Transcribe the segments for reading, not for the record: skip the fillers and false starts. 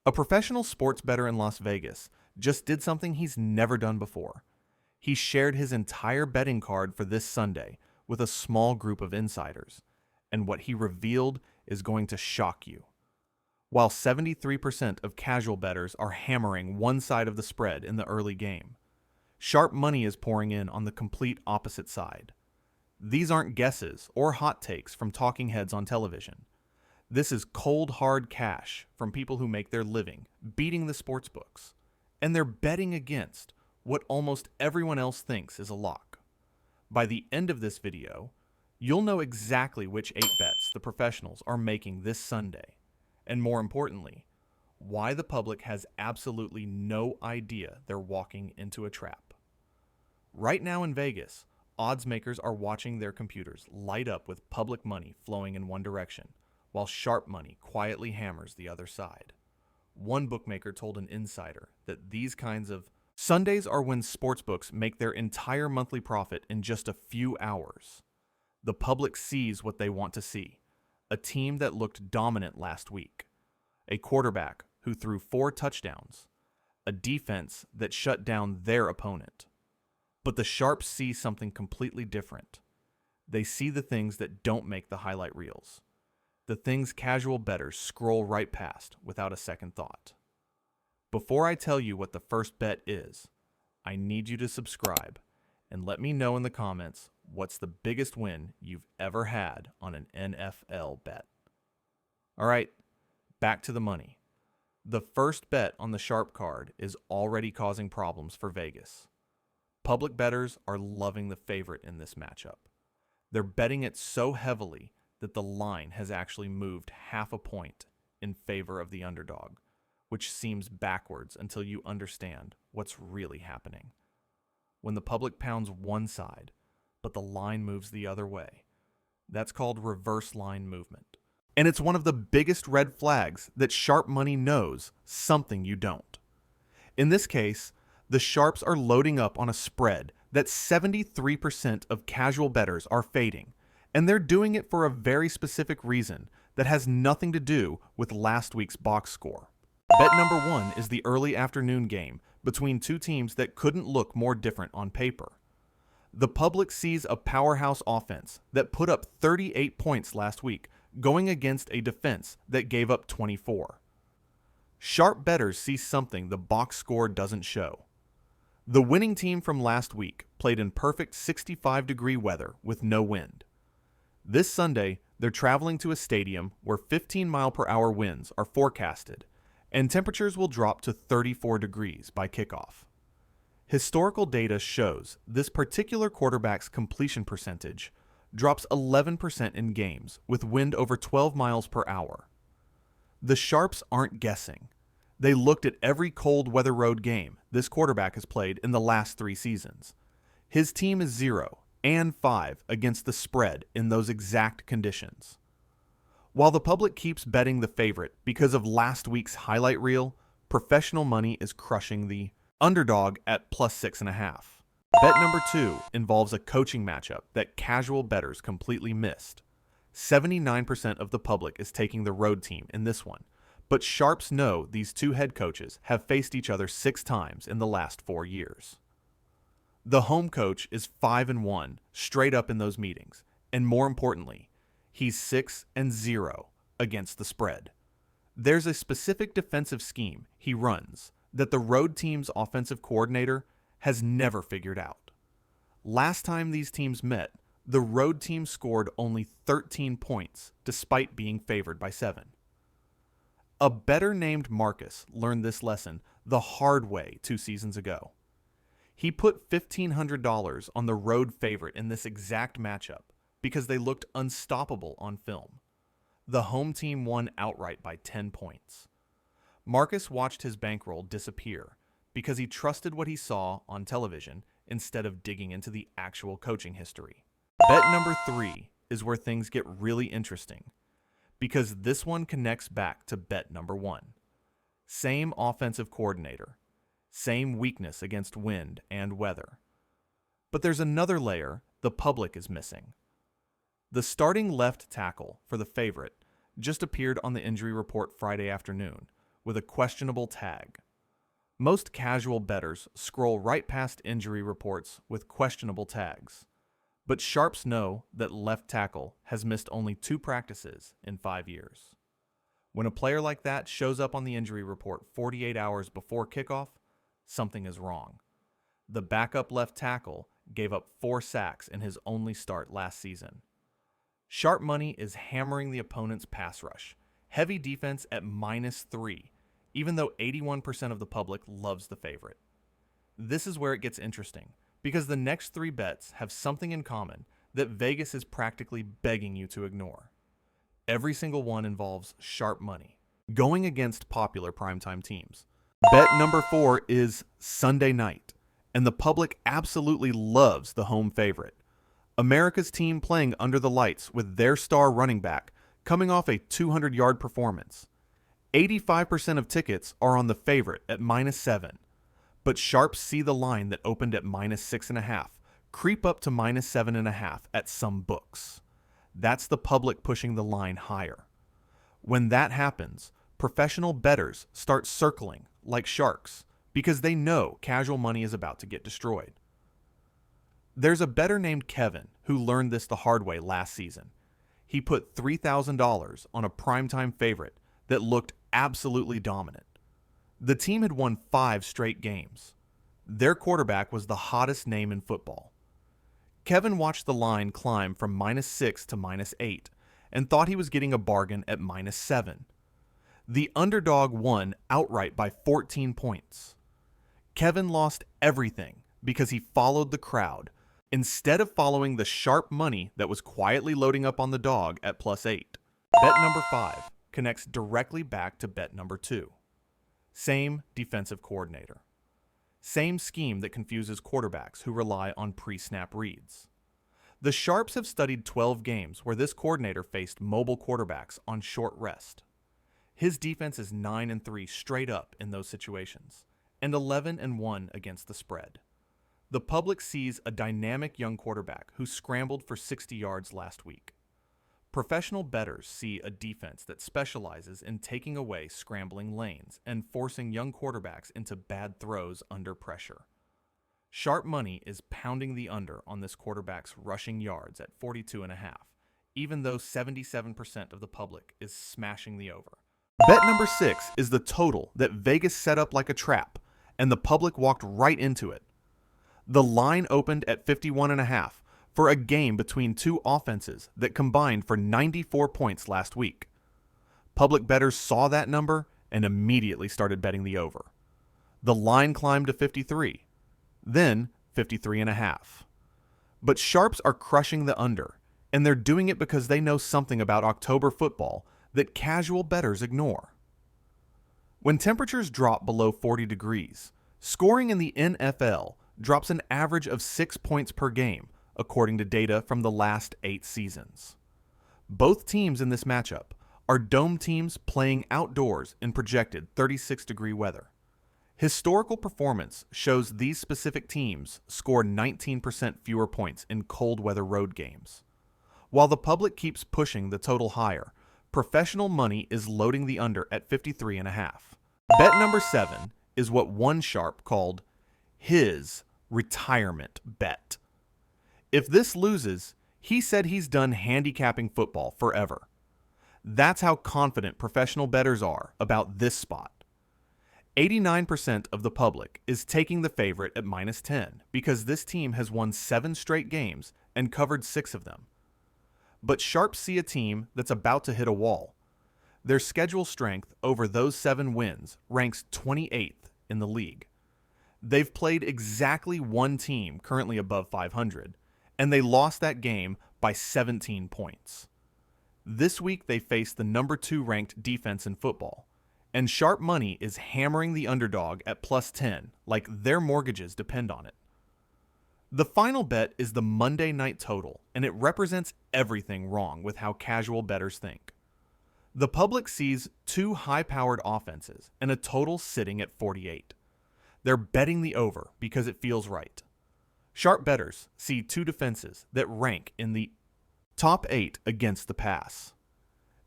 A professional sports bettor in Las Vegas just did something he's never done before. He shared his entire betting card for this Sunday with a small group of insiders, and what he revealed is going to shock you. While 73% of casual bettors are hammering one side of the spread in the early game, sharp money is pouring in on the complete opposite side. These aren't guesses or hot takes from talking heads on television. This is cold, hard cash from people who make their living beating the sportsbooks, and they're betting against what almost everyone else thinks is a lock. By the end of this video, you'll know exactly which 8 bets the professionals are making this Sunday, and more importantly, why the public has absolutely no idea they're walking into a trap. Right now in Vegas, odds makers are watching their computers light up with public money flowing in one direction, while sharp money quietly hammers the other side. One bookmaker told an insider that these kinds of Sundays are when sportsbooks make their entire monthly profit in just a few hours. The public sees what they want to see: a team that looked dominant last week, a quarterback who threw 4 touchdowns, a defense that shut down their opponent. But the sharps see something completely different. They see the things that don't make the highlight reels, the things casual bettors scroll right past without a second thought. Before I tell you what the first bet is, I need you to subscribe and let me know in the comments what's the biggest win you've ever had on an NFL bet. All right, back to the money. The first bet on the sharp card is already causing problems for Vegas. Public bettors are loving the favorite in this matchup. They're betting it so heavily that the line has actually moved half a point in favor of the underdog, which seems backwards until you understand what's really happening. When the public pounds one side, but the line moves the other way, that's called reverse line movement. And it's one of the biggest red flags that sharp money knows something you don't. In this case, the sharps are loading up on a spread that 73% of casual bettors are fading, and they're doing it for a very specific reason that has nothing to do with last week's box score. Bet number 1 is the early afternoon game between two teams that couldn't look more different on paper. The public sees a powerhouse offense that put up 38 points last week, going against a defense that gave up 24. Sharp bettors see something the box score doesn't show. The winning team from last week played in perfect 65-degree weather with no wind. This Sunday, they're traveling to a stadium where 15-mile-per-hour winds are forecasted, and temperatures will drop to 34 degrees by kickoff. Historical data shows this particular quarterback's completion percentage drops 11% in games with wind over 12 miles per hour. The sharps aren't guessing. They looked at every cold weather road game this quarterback has played in the last 3 seasons. His team is 0-5 against the spread in those exact conditions. While the public keeps betting the favorite because of last week's highlight reel, professional money is crushing the underdog at plus 6.5. Bet number 2 involves a coaching matchup that casual bettors completely missed. 79% of the public is taking the road team in this one, but sharps know these two head coaches have faced each other 6 times in the last 4 years. The home coach is 5-1 straight up in those meetings, and more importantly, he's 6-0 against the spread. There's a specific defensive scheme he runs that the road team's offensive coordinator has never figured out. Last time these teams met, the road team scored only 13 points despite being favored by 7. A bettor named Marcus learned this lesson the hard way 2 seasons ago. He put $1,500 on the road favorite in this exact matchup because they looked unstoppable on film. The home team won outright by 10 points. Marcus watched his bankroll disappear because he trusted what he saw on television instead of digging into the actual coaching history. Bet number 3 is where things get really interesting, because this one connects back to bet number 1. Same offensive coordinator, same weakness against wind and weather. But there's another layer the public is missing. The starting left tackle for the favorite just appeared on the injury report Friday afternoon, with a questionable tag. Most casual bettors scroll right past injury reports with questionable tags, but sharps know that left tackle has missed only 2 practices in 5 years. When a player like that shows up on the injury report 48 hours before kickoff, something is wrong. The backup left tackle gave up 4 sacks in his only start last season. Sharp money is hammering the opponent's pass rush. Heavy defense at -3, even though 81% of the public loves the favorite. This is where it gets interesting, because the next 3 bets have something in common that Vegas is practically begging you to ignore. Every single one involves sharp money, going against popular primetime teams. Bet number 4 is Sunday night, and the public absolutely loves the home favorite. America's team playing under the lights with their star running back coming off a 200-yard performance. 85% of tickets are on the favorite at -7, but sharps see the line that opened at -6.5 creep up to -7.5 at some books. That's the public pushing the line higher. When that happens, professional bettors start circling like sharks because they know casual money is about to get destroyed. There's a bettor named Kevin who learned this the hard way last season. He put $3,000 on a primetime favorite that looked absolutely dominant. The team had won 5 straight games. Their quarterback was the hottest name in football. Kevin watched the line climb from -6 to -8 and thought he was getting a bargain at -7. The underdog won outright by 14 points. Kevin lost everything because he followed the crowd instead of following the sharp money that was quietly loading up on the dog at +8. Bet number 5 connects directly back to bet number 2. Same defensive coordinator. Same scheme that confuses quarterbacks who rely on pre-snap reads. The Sharps have studied 12 games where this coordinator faced mobile quarterbacks on short rest. His defense is 9-3 straight up in those situations, and 11-1 against the spread. The public sees a dynamic young quarterback who scrambled for 60 yards last week. Professional bettors see a defense that specializes in taking away scrambling lanes and forcing young quarterbacks into bad throws under pressure. Sharp money is pounding the under on this quarterback's rushing yards at 42.5, even though 77% of the public is smashing the over. Bet number 6 is the total that Vegas set up like a trap, and the public walked right into it. The line opened at 51.5 for a game between 2 offenses that combined for 94 points last week. Public bettors saw that number and immediately started betting the over. The line climbed to 53, then 53.5. But sharps are crushing the under, and they're doing it because they know something about October football that casual bettors ignore. When temperatures drop below 40 degrees, scoring in the NFL drops an average of 6 points per game, according to data from the last 8 seasons. Both teams in this matchup are dome teams playing outdoors in projected 36-degree weather. Historical performance shows these specific teams score 19% fewer points in cold weather road games. While the public keeps pushing the total higher, professional money is loading the under at 53.5. Bet number 7 is what one sharp called his retirement bet. If this loses, he said he's done handicapping football forever. That's how confident professional bettors are about this spot. 89% of the public is taking the favorite at -10 because this team has won 7 straight games and covered 6 of them. But sharps see a team that's about to hit a wall. Their schedule strength over those 7 wins ranks 28th in the league. They've played exactly one team currently above 500, and they lost that game by 17 points. This week they face the number 2 ranked defense in football, and sharp money is hammering the underdog at +10 like their mortgages depend on it. The final bet is the Monday night total, and it represents everything wrong with how casual bettors think. The public sees 2 high-powered offenses and a total sitting at 48. They're betting the over because it feels right. Sharp bettors see 2 defenses that rank in the top 8 against the pass.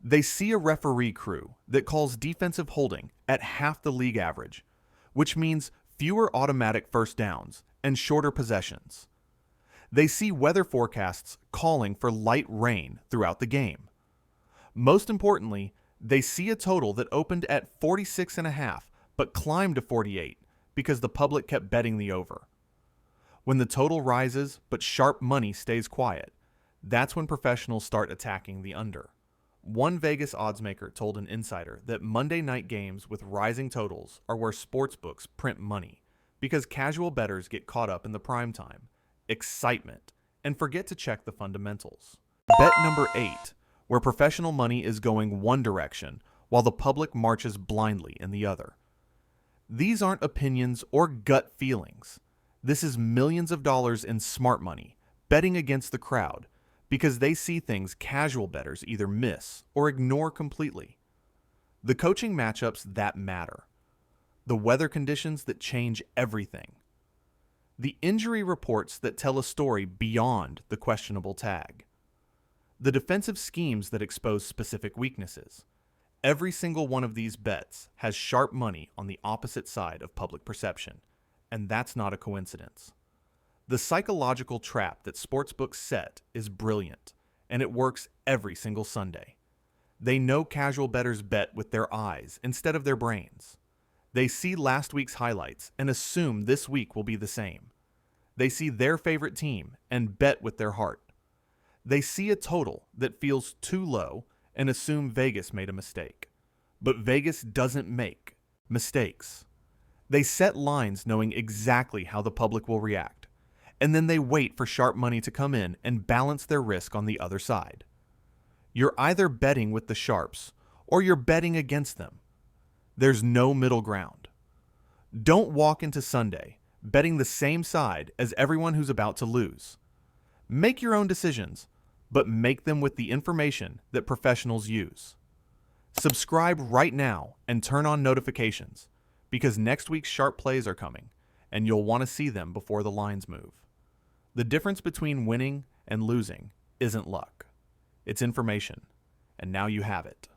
They see a referee crew that calls defensive holding at half the league average, which means fewer automatic first downs and shorter possessions. They see weather forecasts calling for light rain throughout the game. Most importantly, they see a total that opened at 46.5 but climbed to 48 because the public kept betting the over. When the total rises but sharp money stays quiet, that's when professionals start attacking the under. One Vegas oddsmaker told an insider that Monday night games with rising totals are where sportsbooks print money because casual bettors get caught up in the prime time, excitement, and forget to check the fundamentals. Bet number 8, where professional money is going one direction while the public marches blindly in the other. These aren't opinions or gut feelings. This is millions of dollars in smart money betting against the crowd because they see things casual bettors either miss or ignore completely. The coaching matchups that matter. The weather conditions that change everything. The injury reports that tell a story beyond the questionable tag. The defensive schemes that expose specific weaknesses. Every single one of these bets has sharp money on the opposite side of public perception, and that's not a coincidence. The psychological trap that sportsbooks set is brilliant, and it works every single Sunday. They know casual bettors bet with their eyes instead of their brains. They see last week's highlights and assume this week will be the same. They see their favorite team and bet with their heart. They see a total that feels too low and assume Vegas made a mistake. But Vegas doesn't make mistakes. They set lines knowing exactly how the public will react, and then they wait for sharp money to come in and balance their risk on the other side. You're either betting with the sharps or you're betting against them. There's no middle ground. Don't walk into Sunday betting the same side as everyone who's about to lose. Make your own decisions, but make them with the information that professionals use. Subscribe right now and turn on notifications because next week's sharp plays are coming and you'll want to see them before the lines move. The difference between winning and losing isn't luck. It's information, and now you have it.